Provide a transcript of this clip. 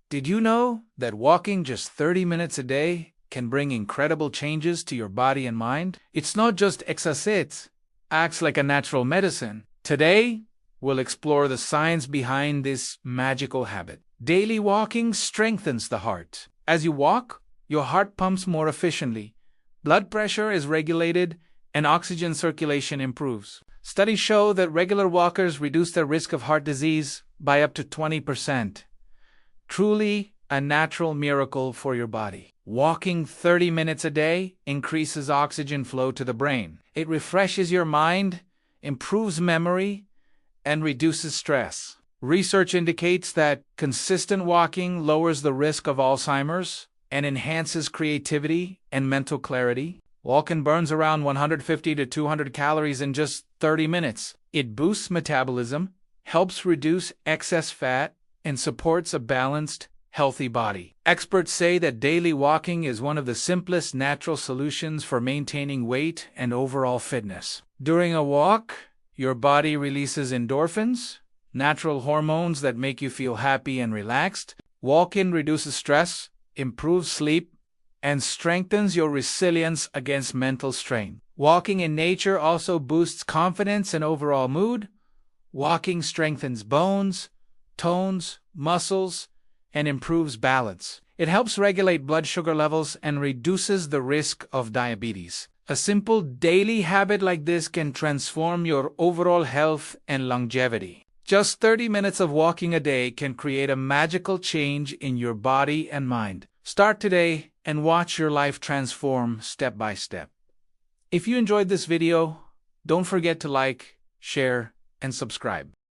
Did you know that walking just 30 minutes a day can bring incredible changes to your body and mind? It's not just exercise, acts like a natural medicine. Today, we'll explore the science behind this magical habit. Daily walking strengthens the heart. As you walk, your heart pumps more efficiently, blood pressure is regulated, and oxygen circulation improves. Studies show that regular walkers reduce their risk of heart disease by up to 20%. Truly a natural miracle for your body. Walking 30 minutes a day increases oxygen flow to the brain. It refreshes your mind, improves memory, and reduces stress. Research indicates that consistent walking lowers the risk of Alzheimer's and enhances creativity and mental clarity. Walking burns around 150 to 200 calories in just 30 minutes. It boosts metabolism, helps reduce excess fat, and supports a balanced, healthy body. Experts say that daily walking is one of the simplest natural solutions for maintaining weight and overall fitness. During a walk, your body releases endorphins, natural hormones that make you feel happy and relaxed. Walking reduces stress, improves sleep, and strengthens your resilience against mental strain. Walking in nature also boosts confidence and overall mood. Walking strengthens bones, tones, muscles, and improves balance. It helps regulate blood sugar levels and reduces the risk of diabetes. A simple daily habit like this can transform your overall health and longevity. Just 30 minutes of walking a day can create a magical change in your body and mind. Start today and watch your life transform step by step. If you enjoyed this video, don't forget to like, share, and subscribe.